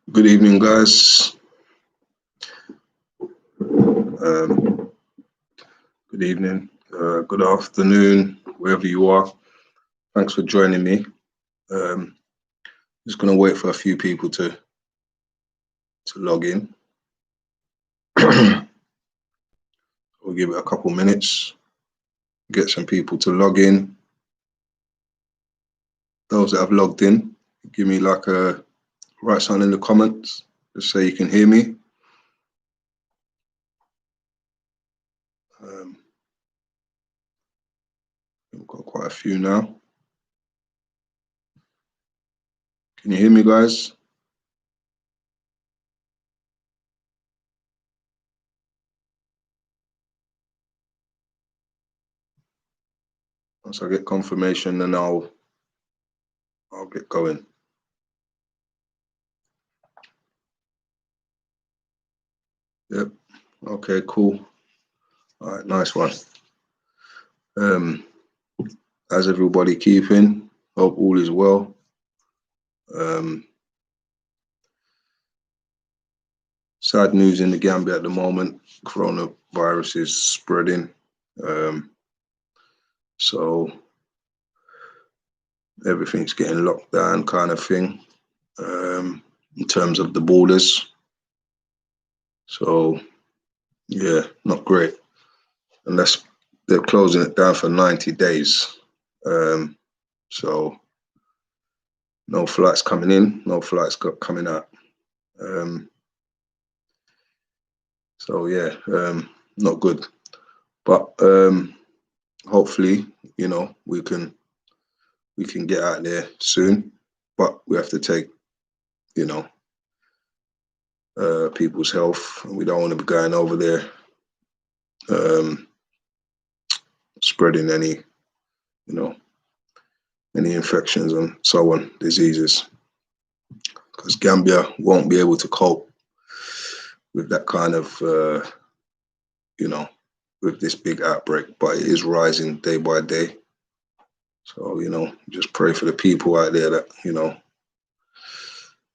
Good evening, guys. Um, Good evening, good afternoon, wherever you are. Thanks for joining me. Just going to wait for a few people to log in. We'll give it a couple minutes, get some people to log in. Those that have logged in, give me like a write something in the comments, just so you can hear me. We've got quite a few now. Can you hear me, guys? Once I get confirmation, then I'll get going. Yep. Okay, cool. All right, nice one. How's everybody keeping? Hope all is well. Sad news in the Gambia at the moment. Coronavirus is spreading. So everything's getting locked down, kind of thing, in terms of the borders. So yeah, not great. Unless they're closing it down for 90 days. So no flights coming in, no flights coming out. So yeah, not good. But hopefully, you know, we can get out there soon. But we have to take, you know, people's health. We don't want to be going over there spreading any, you know, any infections and so on, diseases. Because Gambia won't be able to cope with that kind of, you know, with this big outbreak, but it is rising day by day. So, you know, just pray for the people out there that, you know,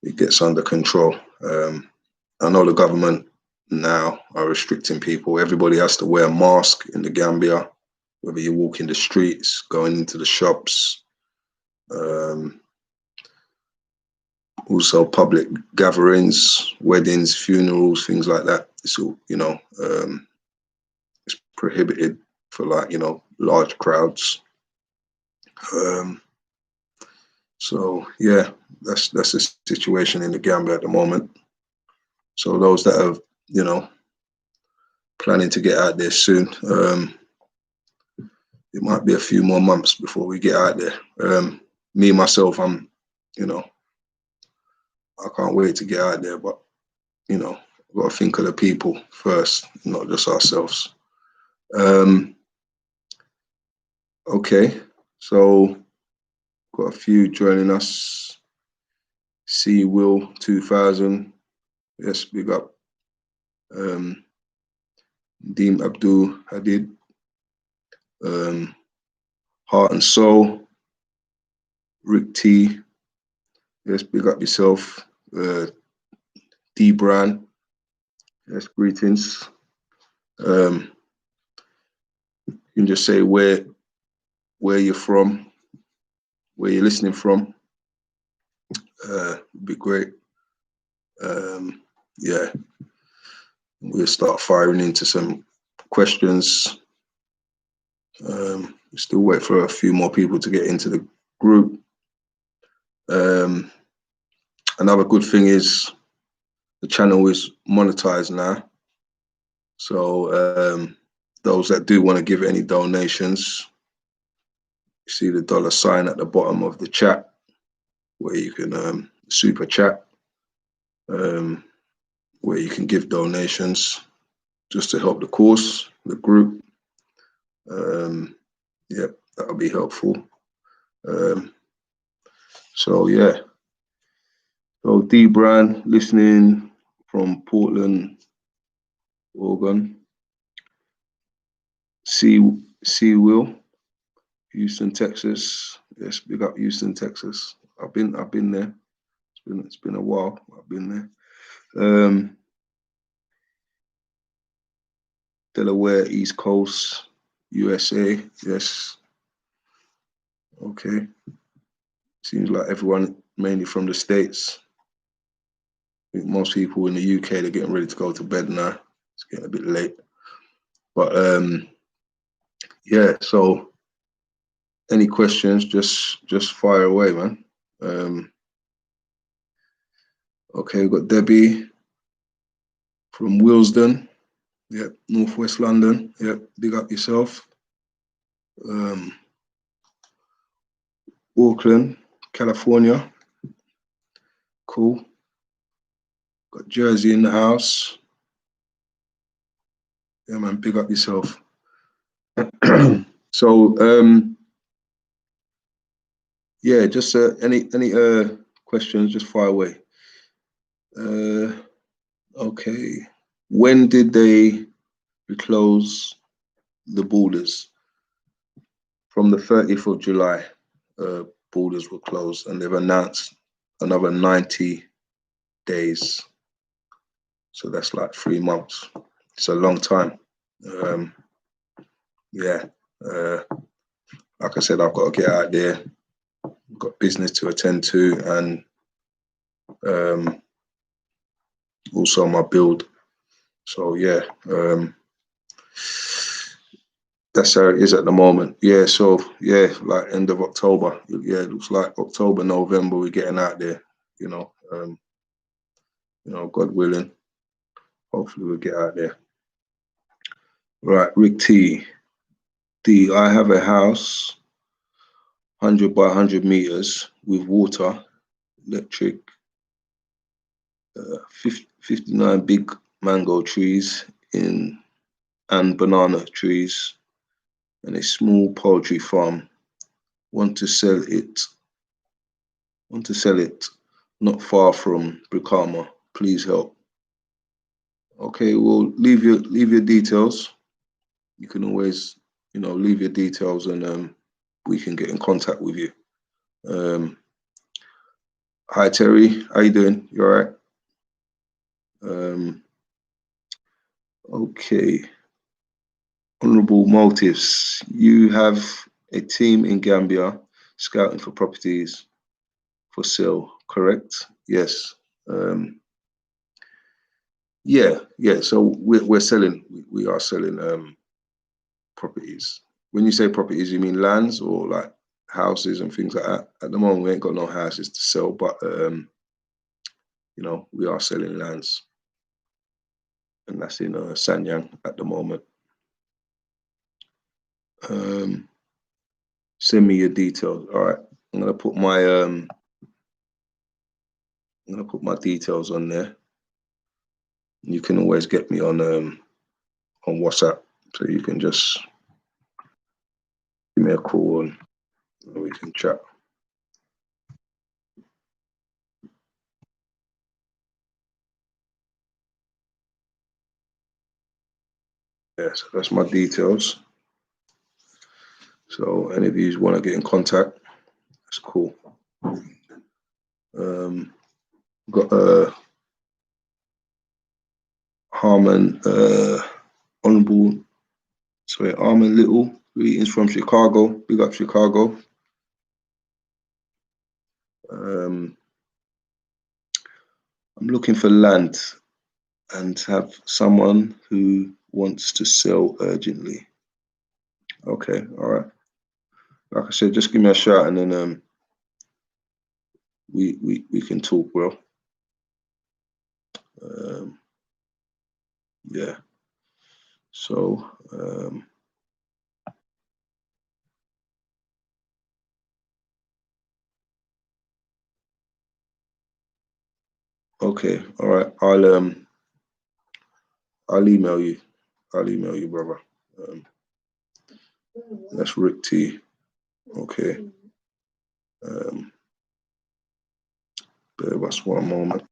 it gets under control. I know the government now are restricting people. Everybody has to wear a mask in the Gambia, whether you walk in the streets, going into the shops, also public gatherings, weddings, funerals, things like that. It's all, you know, it's prohibited for, like, you know, large crowds. So yeah, that's the situation in the Gambia at the moment. So those that are, you know, planning to get out there soon, it might be a few more months before we get out there. Me myself, I'm, you know, I can't wait to get out there, but, you know, we've got to think of the people first, not just ourselves. Okay, so got a few joining us. C Will 2000, yes, big up. Deem Abdul Hadid, Heart and Soul, Rick T, yes, big up yourself. D Brand, yes, greetings. You can just say where you're from, where you're listening from. Be great. Yeah, we'll start firing into some questions. Still wait for a few more people to get into the group. Another good thing is the channel is monetized now. So those that do want to give any donations, you see the $sign at the bottom of the chat where you can super chat, where you can give donations just to help the course, the group. Yeah, that'll be helpful. So yeah, so D Brand listening from Portland, Oregon. C Will, Houston, Texas. Yes, big up Houston, Texas. I've been there. It's It's been a while. I've been there. Delaware, East Coast, USA. Yes. Okay. Seems like everyone mainly from the States. I think most people in the UK, they're getting ready to go to bed now. It's getting a bit late. But yeah, so any questions, just fire away, man. Okay, we've got Debbie from Willesden. Yep, Northwest London. Yep, big up yourself. Auckland, California. Cool. Got Jersey in the house. Yeah, man, big up yourself. So, yeah, just any questions, just fire away. Okay. When did they close the borders? From the 30th of July, borders were closed, and they've announced another 90 days. So that's like 3 months. It's a long time. Yeah. Like I said, I've got to get out there. I've got business to attend to, and also my build. So yeah, that's how it is at the moment. Yeah, so yeah, like end of October. Yeah, it looks like October, November, we're getting out there, you know. God willing, hopefully we'll get out there. Right, Rick T. D, I have a house, 100 by 100 meters with water, electric, 59 big mango trees and banana trees, and a small poultry farm. Want to sell it not far from Brikama. Please help. Okay, well, leave your details. You can always, leave your details, and we can get in contact with you. Hi Terry, how you doing? You all right? Okay. Honorable motives. You have a team in Gambia scouting for properties for sale, correct? Yes. Yeah. So we're selling. We are selling properties. When you say properties, you mean lands or like houses and things like that? At the moment, we ain't got no houses to sell, but we are selling lands, and that's in Sanyang at the moment. Send me your details. All right, I'm gonna put my details on there. You can always get me on WhatsApp, so you can just give me a call and we can chat. Yeah, so that's my details. So any of you want to get in contact, that's cool. Got Harmon, Armand Little, greetings from Chicago. Big up Chicago. I'm looking for land and have someone who wants to sell urgently. Okay, all right. Like I said, just give me a shout, and then we can talk, bro. Yeah. So okay, all right. I'll email you. I'll email you, brother. That's Rick T. Okay. Bear with us one moment.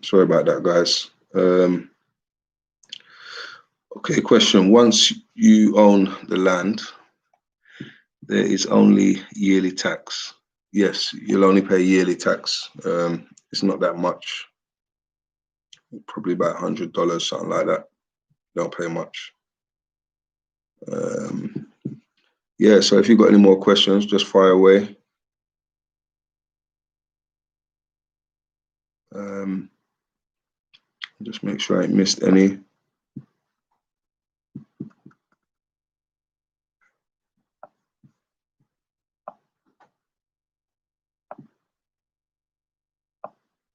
Sorry about that, guys. Okay, question. Once you own the land, there is only yearly tax. Yes, you'll only pay yearly tax. It's not that much, probably about $100, something like that. Don't pay much. Yeah, so if you've got any more questions, just fire away. Just make sure I ain't missed any.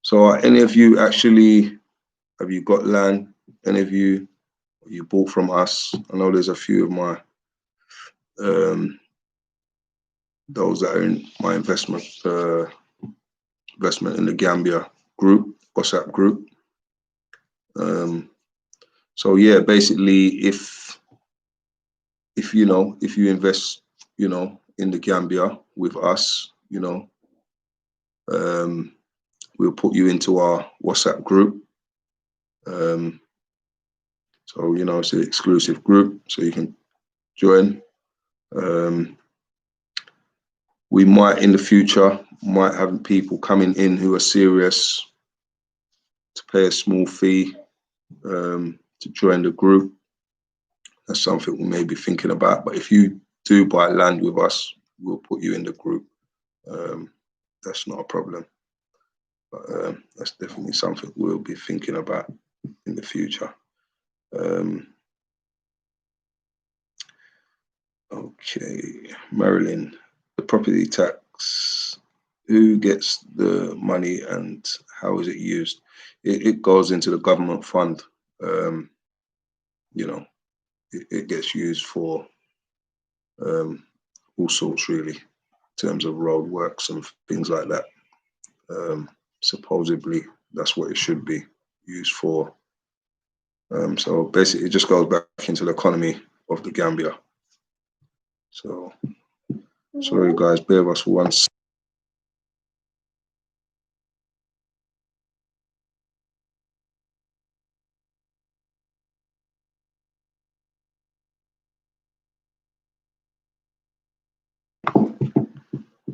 So are any of you actually, have you got land? Any of you bought from us? I know there's a few of my, those that are in my investment in the Gambia group, WhatsApp group. So yeah, basically if you invest, in the Gambia with us, we'll put you into our WhatsApp group. So, it's an exclusive group, so you can join. We might, in the future, have people coming in who are serious to pay a small fee to join the group. That's something we may be thinking about. But if you do buy land with us, we'll put you in the group. That's not a problem. But that's definitely something we'll be thinking about in the future. Okay, Marilyn, the property tax, who gets the money and how is it used? It goes into the government fund. It gets used for all sorts, really, in terms of road works and things like that. Supposedly, that's what it should be used for. So basically, it just goes back into the economy of the Gambia. So, sorry guys, bear with us for once.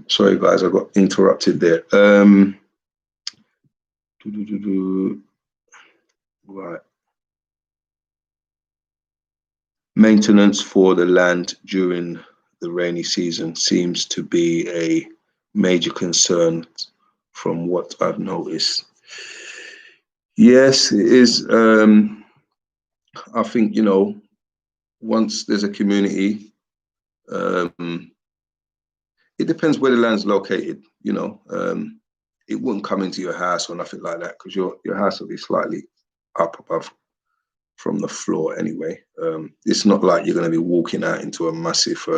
Sorry guys, I got interrupted there. Right. Maintenance for the land during the rainy season seems to be a major concern from what I've noticed. Yes, it is. I think, once there's a community, it depends where the land's located, it wouldn't come into your house or nothing like that, because your house will be slightly up above from the floor anyway. It's not like you're going to be walking out into a massive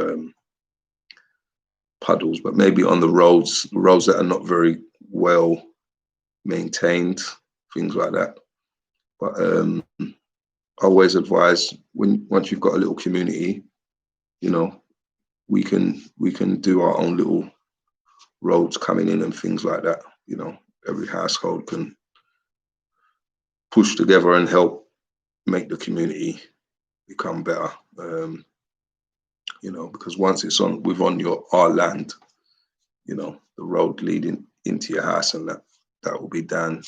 puddles, but maybe on the roads that are not very well maintained, things like that. But I always advise, once you've got a little community, we can do our own little roads coming in and things like that. Every household can push together and help make the community become better. Because once it's on our land, the road leading into your house, and that will be down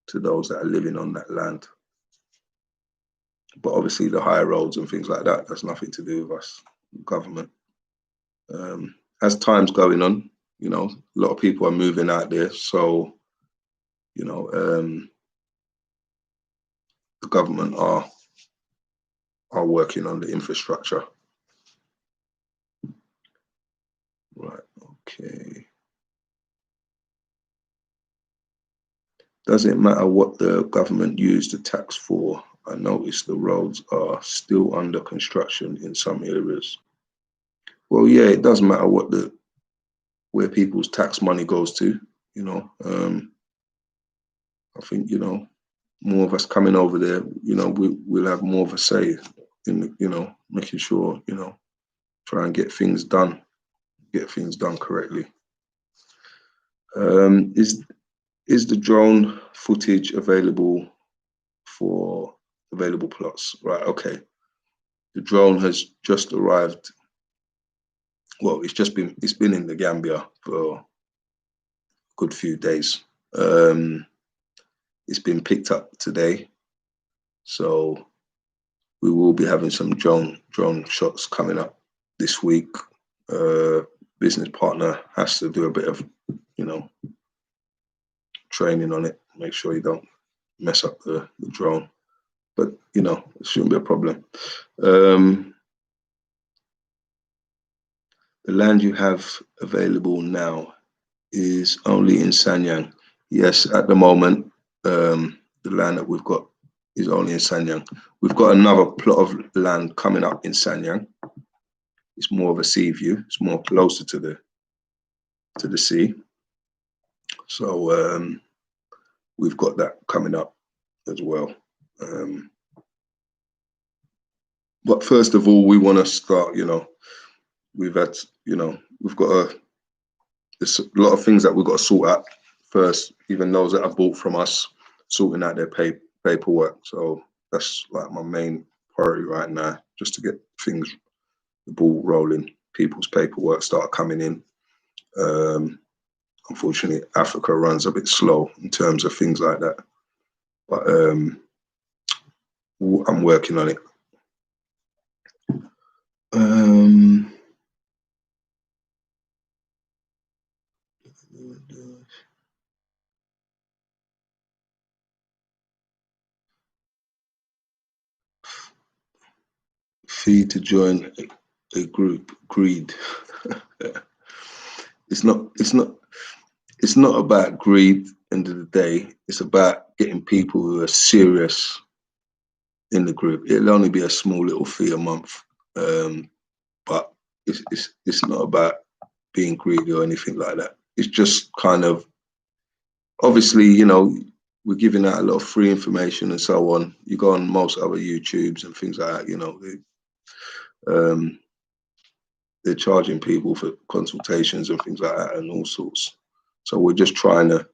to those that are living on that land. But obviously the higher roads and things like that, that's nothing to do with us, government. As time's going on, a lot of people are moving out there, so the government are working on the infrastructure. Right, okay. Does it matter what the government used the tax for? I noticed the roads are still under construction in some areas. Well, yeah, it does matter where people's tax money goes to, I think, more of us coming over there, we'll have more of a say in, making sure, try and get things done correctly. Is the drone footage available for available plots? Right, okay. The drone has just arrived. Well, it's been in the Gambia for a good few days. It's been picked up today, so we will be having some drone shots coming up this week. Business partner has to do a bit of, training on it. Make sure you don't mess up the drone, but it shouldn't be a problem. The land you have available now is only in Sanyang. Yes, at the moment, the land that we've got is only in Sanyang. We've got another plot of land coming up in Sanyang. It's more of a sea view. It's more closer to the sea. So we've got that coming up as well. But first of all, we want to start. We've got there's a lot of things that we've got to sort out first. Even those that are bought from us, sorting out their paperwork. So that's like my main priority right now, just to get the ball rolling. People's paperwork start coming in. Unfortunately, Africa runs a bit slow in terms of things like that, but I'm working on it. Fee to join a group, greed. It's not about greed. End of the day, it's about getting people who are serious in the group. It'll only be a small little fee a month, but it's not about being greedy or anything like that. It's just kind of, obviously, we're giving out a lot of free information and so on. You go on most other YouTubes and things like that, they're charging people for consultations and things like that and all sorts. So we're just trying to,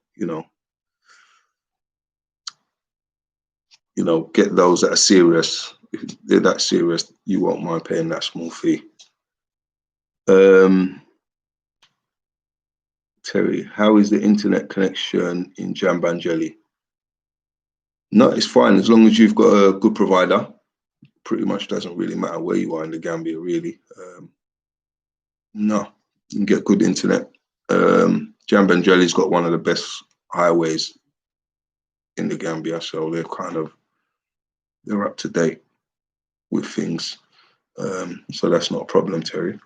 get those that are serious. If they're that serious, you won't mind paying that small fee. Terry, how is the internet connection in Jambanjelly? No, it's fine as long as you've got a good provider. Pretty much doesn't really matter where you are in the Gambia, really. No, you can get good internet. Jambanjelly's got one of the best highways in the Gambia, so they're up to date with things. So that's not a problem, Terry.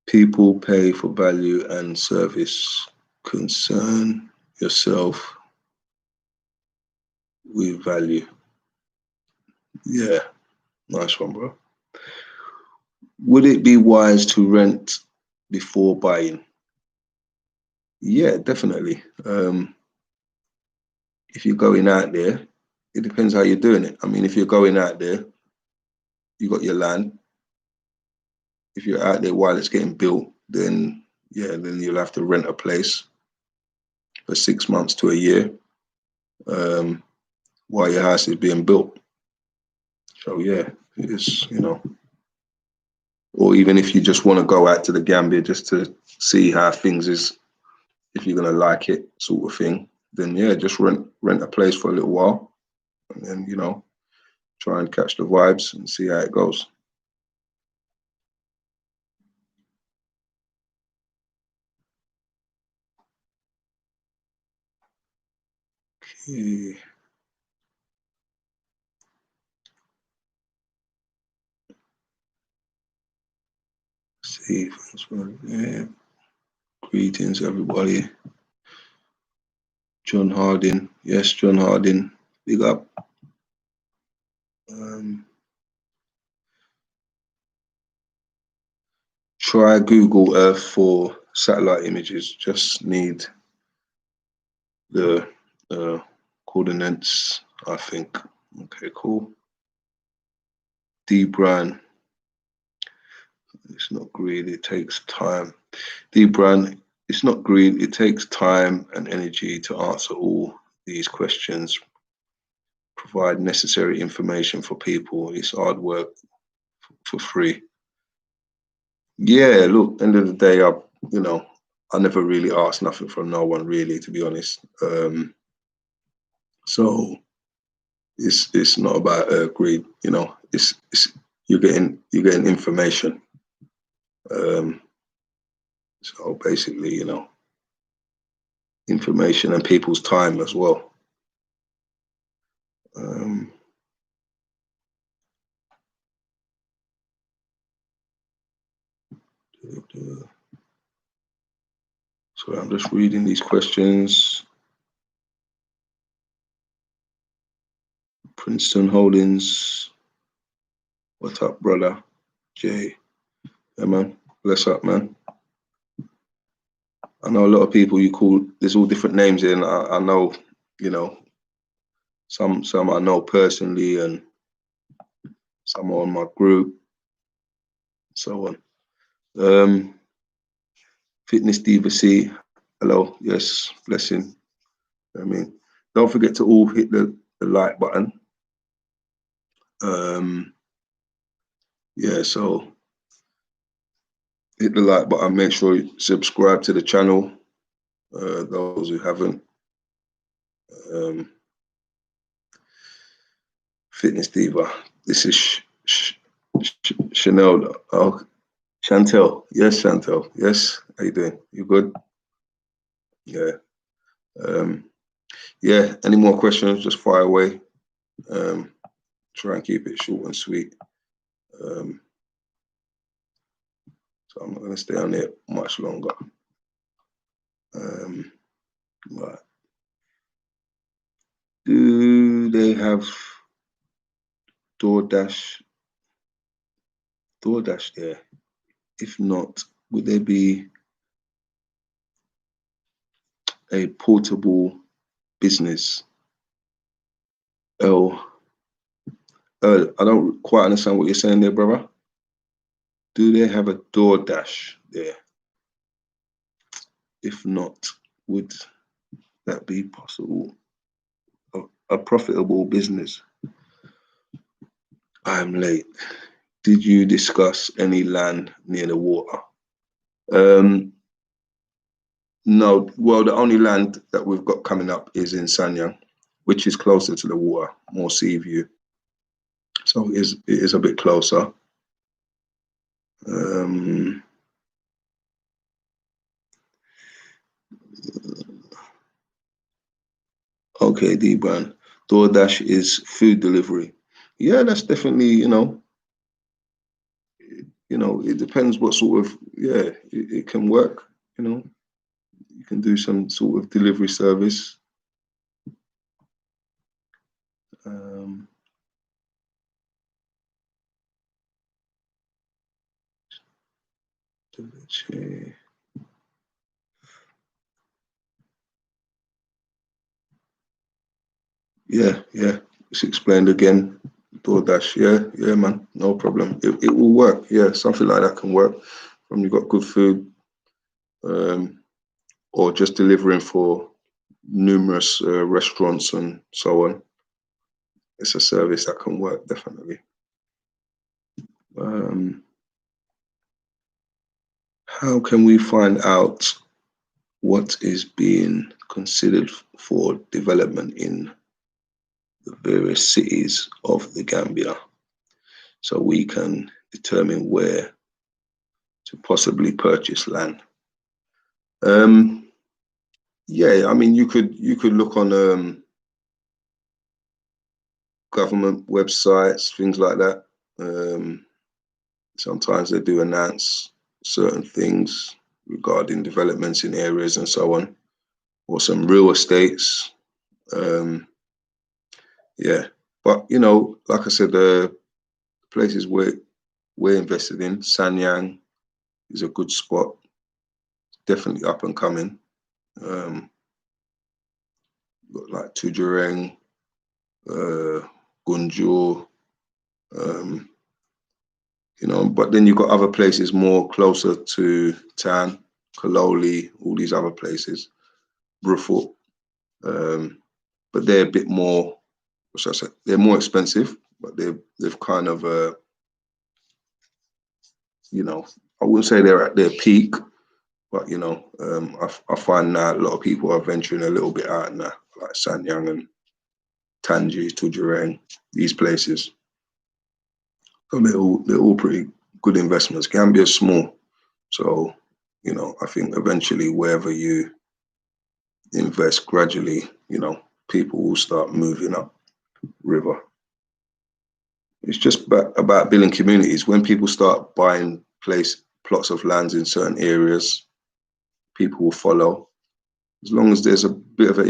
People pay for value and service. Concern yourself with value. Yeah, nice one, bro. Would it be wise to rent before buying? Yeah, definitely. If you're going out there, it depends how you're doing it. I mean, if you're going out there, you got your land. If you're out there while it's getting built, then you'll have to rent a place for 6 months to a year while your house is being built. So yeah, it's, or even if you just want to go out to the Gambia just to see how things is, if you're gonna like it, sort of thing, then yeah, just rent a place for a little while, and then try and catch the vibes and see how it goes. Okay. See, yeah. Greetings, everybody. John Harding, yes, John Harding, big up. Try Google Earth for satellite images. Just need the coordinates, I think. Okay, cool. D Brand. It's not greedy, it takes time. D Brand, it's not greed. It takes time and energy to answer all these questions, provide necessary information for people. It's hard work for free. Yeah, look, end of the day, I never really asked nothing from no one, really, to be honest. So it's not about greed, It's you're getting information. So basically, information and people's time as well. So I'm just reading these questions. Princeton Holdings. What's up, brother? Jay. Yeah, man. Bless up, man. I know a lot of people you call, there's all different names here, and I know, some I know personally, and some are on my group, so on. Fitness Diva C, hello, yes, blessing. I mean, don't forget to all hit the like button. Yeah, so hit the like button, make sure you subscribe to the channel, those who haven't. Fitness Diva, this is Chanel. Oh, Chantel, yes, Chantel, yes, how you doing? You good? Yeah. Yeah, any more questions, just fire away. Try and keep it short and sweet. So I'm not going to stay on it much longer. Right. Do they have DoorDash there? If not, would there be a portable business? I don't quite understand what you're saying there, brother. Do they have a DoorDash there? If not, would that be possible? A profitable business? I'm late. Did you discuss any land near the water? No, well, the only land that we've got coming up is in Sanyang, which is closer to the water, more sea view. So it is a bit closer. Okay, D-Brand. DoorDash is food delivery. Yeah, that's definitely, it depends what sort of, it can work, you can do some sort of delivery service. Yeah, it's explained again. DoorDash, yeah, man, no problem. It will work. Yeah, something like that can work. From you've got good food, or just delivering for numerous restaurants and so on. It's a service that can work, definitely. How can we find out what is being considered for development in the various cities of the Gambia, so we can determine where to possibly purchase land? Yeah, I mean, you could look on government websites, things like that. Sometimes they do announce certain things regarding developments in areas and so on, or some real estates. Yeah, but like I said, the places we're invested in, Sanyang is a good spot, definitely up and coming. Got like Tujereng, Gunjur, but then you've got other places more closer to town, Kololi, all these other places, Brufut. But they're a bit more, what should I say? They're more expensive, but they've kind of, you know, I wouldn't say they're at their peak, but you know, I find now a lot of people are venturing a little bit out now, like Sanyang and Tangi, Tujereng, these places. So they're all pretty good investments. Gambia's small, so you know, I think eventually wherever you invest gradually, you know, people will start moving up river. It's just about building communities. When people start buying plots of lands in certain areas, people will follow. As long as there's a bit of an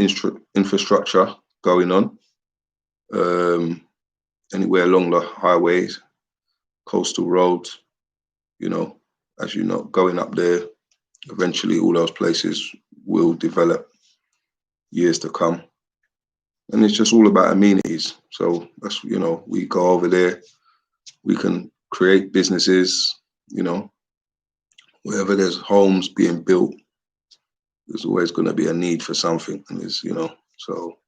infrastructure going on, anywhere along the highways, coastal roads, you know, as you know, going up there, eventually all those places will develop years to come. And it's just all about amenities. So that's, you know, we go over there, we can create businesses, you know, wherever there's homes being built, there's always going to be a need for something. And it's, you know, so.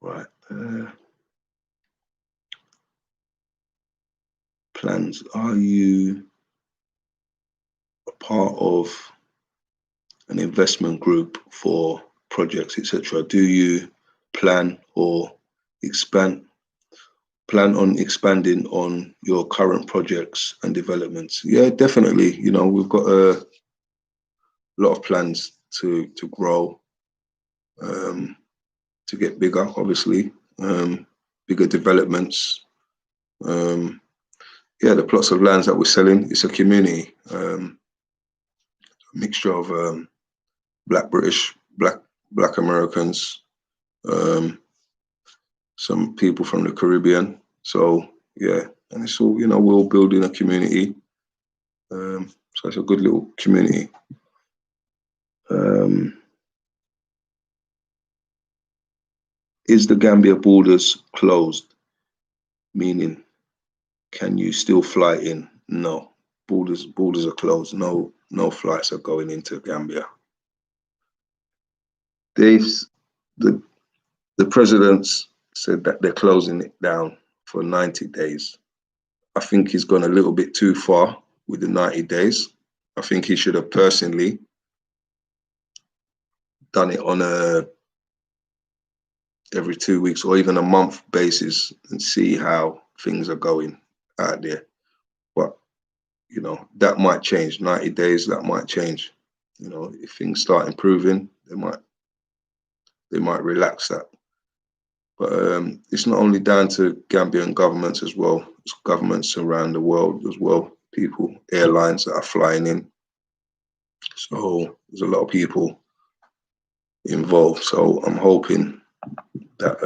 Right. Plans. Are you a part of an investment group for projects, etc.? Do you plan on expanding on your current projects and developments? Yeah, definitely. You know, we've got a lot of plans to grow, to get bigger, obviously, bigger developments. Yeah, the plots of lands that we're selling, it's a community, a mixture of Black British, Black Americans, some people from the Caribbean. So yeah, and it's all, you know, we're all building a community. So it's a good little community. Is the Gambia borders closed? Meaning, can you still fly in? No, borders are closed. No flights are going into Gambia. The presidents said that they're closing it down for 90 days. I think he's gone a little bit too far with the 90 days. I think he should have personally done it on a every 2 weeks or even a month basis and see how things are going out there. But, you know, that might change. 90 days, that might change. You know, if things start improving, they might relax that. But it's not only down to Gambian governments as well. It's governments around the world as well. People, airlines that are flying in. So there's a lot of people involved. So I'm hoping that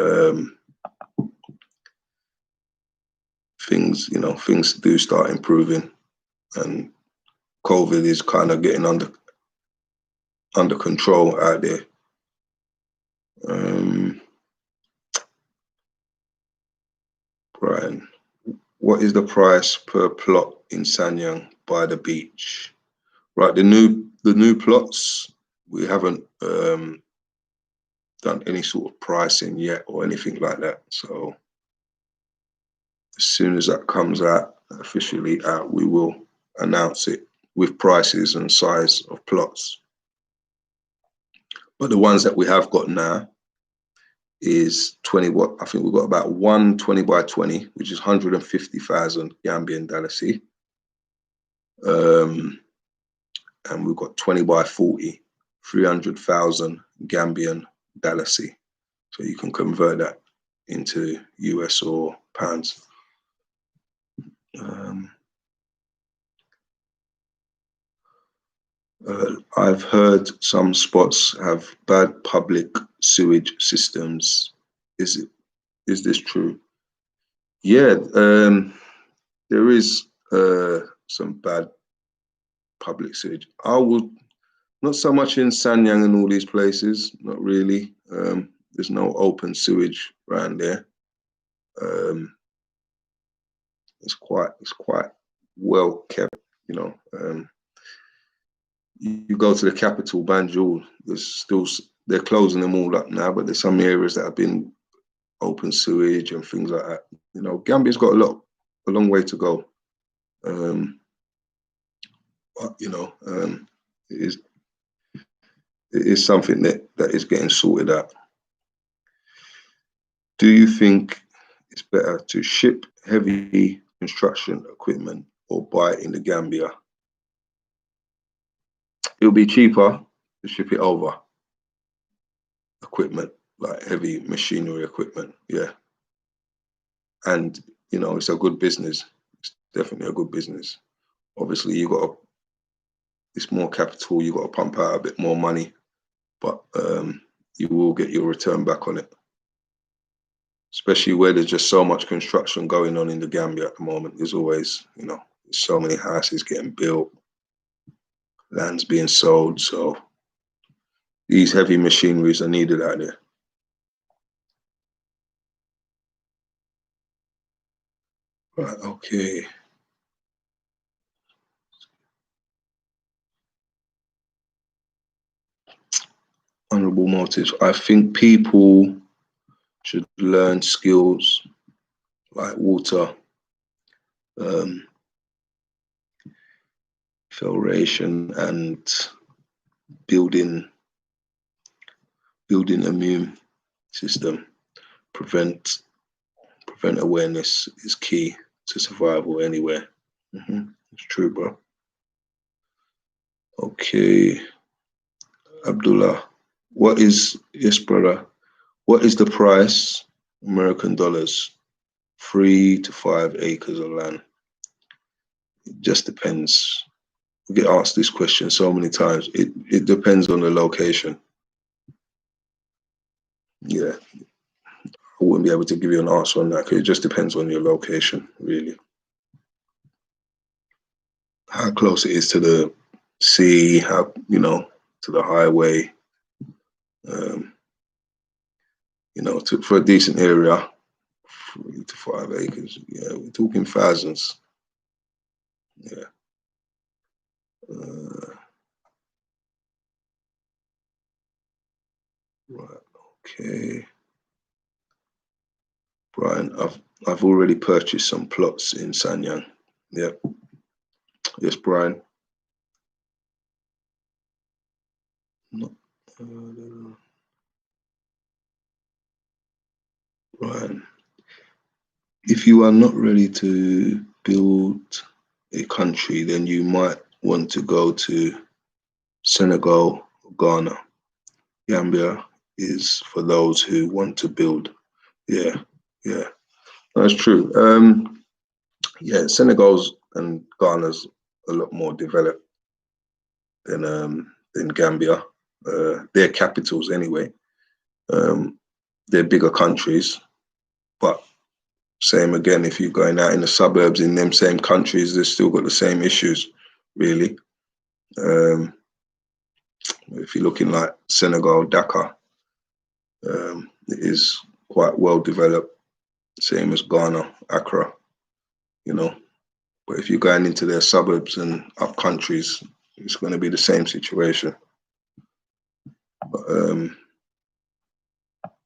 things do start improving, and COVID is kind of getting under control out there. Brian, what is the price per plot in Sanyang by the beach? Right, the new plots, we haven't done any sort of pricing yet or anything like that. So as soon as that comes out, officially out, we will announce it with prices and size of plots. But the ones that we have got now is 20. What I think we've got about 120 by 20, which is 150,000 Gambian dalasi. And we've got 20 by 40, 300,000 Gambian dalasi. So you can convert that into US or pounds. I've heard some spots have bad public sewage systems. Is this true? Yeah, there is some bad public sewage. Not so much in Sanyang and all these places, not really. There's no open sewage around there. It's quite well kept. You know, you go to the capital, Banjul. They're closing them all up now, but there's some areas that have been open sewage and things like that. You know, Gambia's got a long way to go. But you know, it is something that is getting sorted out. Do you think it's better to ship heavy construction equipment or buy it in the Gambia? It'll be cheaper to ship it over. Equipment, like heavy machinery equipment, yeah. And you know, it's a good business. It's definitely a good business. Obviously, it's more capital. You got to pump out a bit more money, but you will get your return back on it. Especially where there's just so much construction going on in the Gambia at the moment. There's always, you know, so many houses getting built, land's being sold. So these heavy machineries are needed out there. Right, okay. Honorable motives. I think people should learn skills like water, filtration, and building immune system. Prevent awareness is key to survival anywhere. It's true, bro. Okay, Abdullah, yes, brother, what is the price, American dollars, 3 to 5 acres of land? It just depends. We get asked this question so many times. It depends on the location. Yeah, I wouldn't be able to give you an answer on that because it just depends on your location, really. How close it is to the sea, how, you know, to the highway. You know, for a decent area, 3 to 5 acres. Yeah, we're talking thousands. Yeah. Right. Okay. Brian, I've already purchased some plots in Sanyang. Yep. Yes, Brian. Not, Brian. If you are not ready to build a country, then you might want to go to Senegal or Ghana. Gambia is for those who want to build. Yeah, yeah, that's true. Yeah, Senegal's and Ghana's a lot more developed than Gambia. They're capitals anyway. They're bigger countries, but same again, if you're going out in the suburbs in them same countries, they've still got the same issues, really. If you're looking like Senegal, Dakar, it is quite well developed, same as Ghana, Accra, you know. But if you're going into their suburbs and up countries, it's going to be the same situation. But,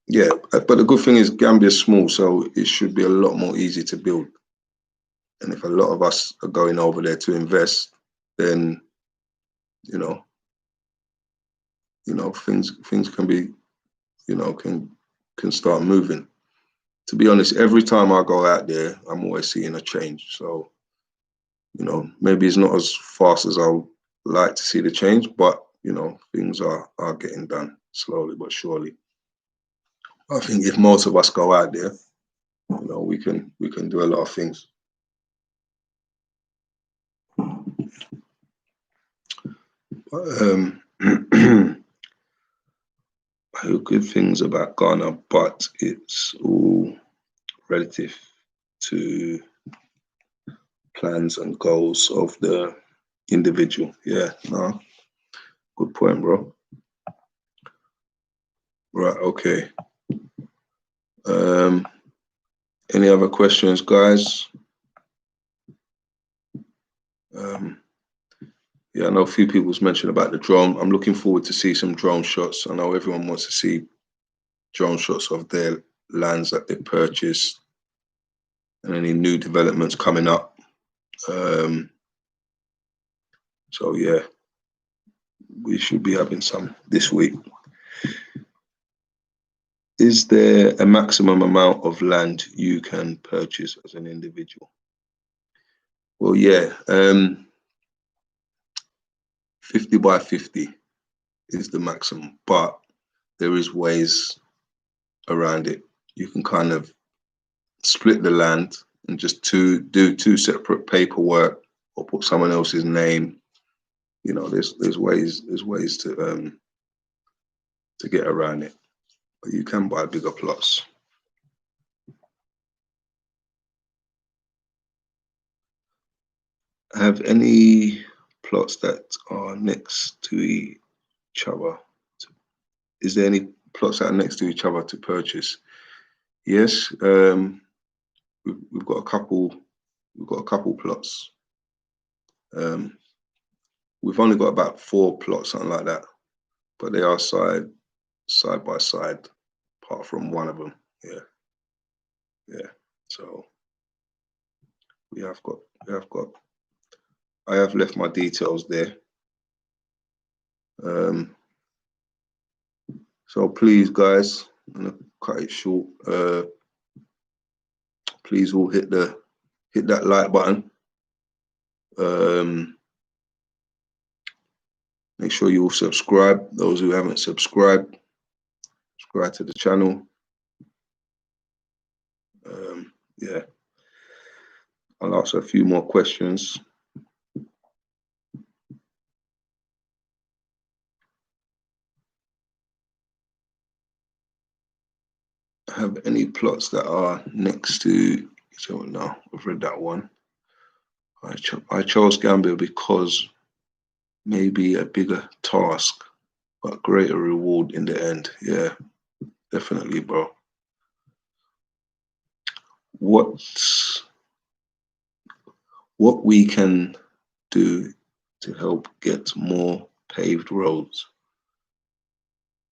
yeah, but the good thing is Gambia's small, so it should be a lot more easy to build. And if a lot of us are going over there to invest, then you know, things can be, can start moving. To be honest, every time I go out there, I'm always seeing a change. So, you know, maybe it's not as fast as I would like to see the change, but you know, things are getting done slowly but surely. I think if most of us go out there, you know, we can do a lot of things. I hear good things about Ghana, but it's all relative to plans and goals of the individual. Yeah, no, good point, bro. Right, okay. Any other questions, guys? Yeah, I know a few people's mentioned about the drone. I'm looking forward to see some drone shots. I know everyone wants to see drone shots of their lands that they purchased and any new developments coming up. So yeah, we should be having some this week. Is there a maximum amount of land you can purchase as an individual? Well, yeah, 50 by 50 is the maximum, but there is ways around it. You can kind of split the land and just do two separate paperwork or put someone else's name. You know, there's ways to get around it, but you can buy bigger plots. Have any plots that are next to each other? Is there any plots that are next to each other to purchase? Yes, we've got a couple. We've got a couple plots. We've only got about 4 plots, something like that, but they are side by side, apart from one of them. Yeah. So we have got. I have left my details there. So please, guys, I'm gonna cut it short. Please all hit that like button. Make sure you all subscribe. Those who haven't subscribed, subscribe to the channel. Yeah, I'll ask a few more questions. Have any plots that are next to? So no, I've read that one. I chose Gambia because maybe a bigger task, but greater reward in the end. Yeah, definitely, bro. What we can do to help get more paved roads?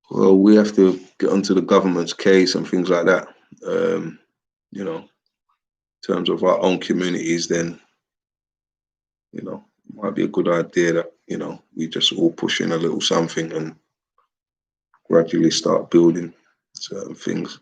Well, we have to get onto the government's case and things like that. You know, in terms of our own communities, then, you know, it might be a good idea that, you know, we just all push in a little something and gradually start building certain things.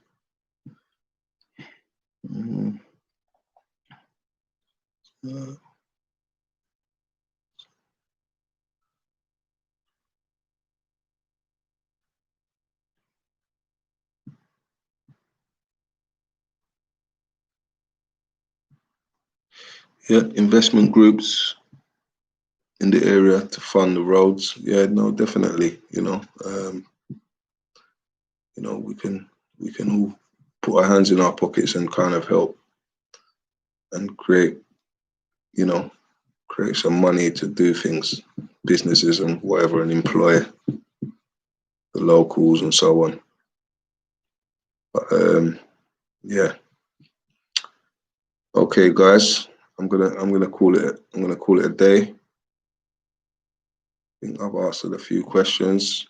Yeah, investment groups in the area to fund the roads. Yeah, no, definitely. You know, we can all put our hands in our pockets and kind of help and create some money to do things, businesses and whatever, and employ the locals and so on. But yeah. Okay, guys, I'm gonna call it a day. I think I've answered a few questions.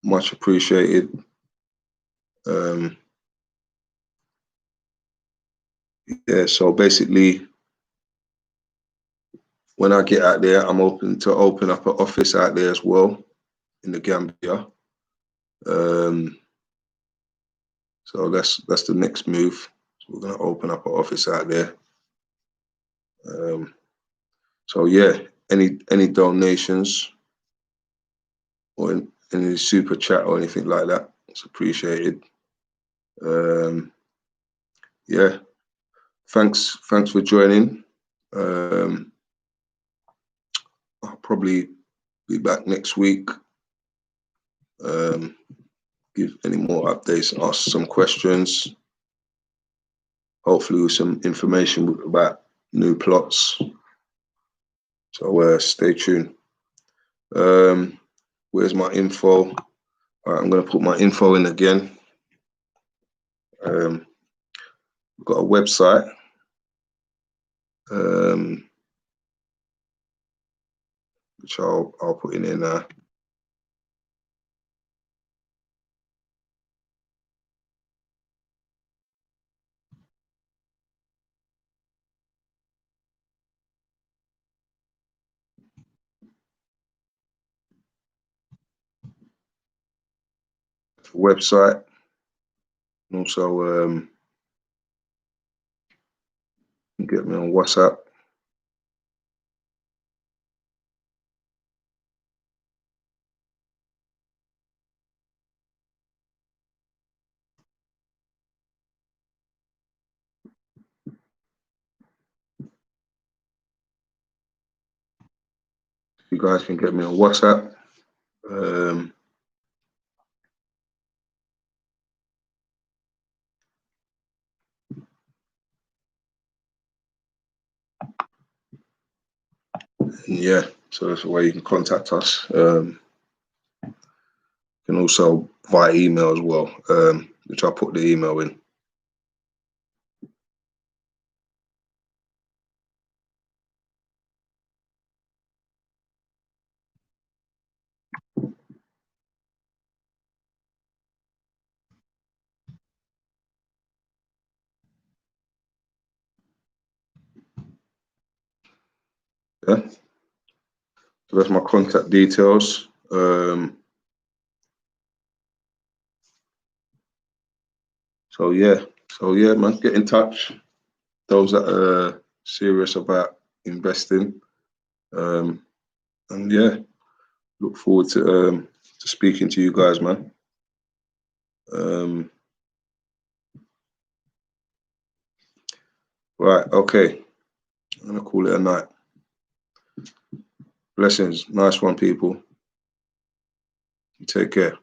Much appreciated. Yeah, so basically, when I get out there, I'm open to open up an office out there as well in the Gambia. So that's the next move. So we're gonna open up an office out there. So yeah, any donations or any super chat or anything like that, it's appreciated. Yeah, thanks for joining. I'll probably be back next week. Give any more updates and ask some questions. Hopefully with some information about new plots. So stay tuned. Where's my info? All right, I'm going to put my info in again. We've got a website. which I'll put in here now. Website, and also get me on WhatsApp. You guys can get me on WhatsApp. Yeah, so that's the way you can contact us. You can also via email as well, which I'll put the email in. Yeah, so that's my contact details. So yeah, man, get in touch. Those that are serious about investing, and yeah, look forward to speaking to you guys, man. Right, okay, I'm gonna call it a night. Blessings, nice one, people. Take care.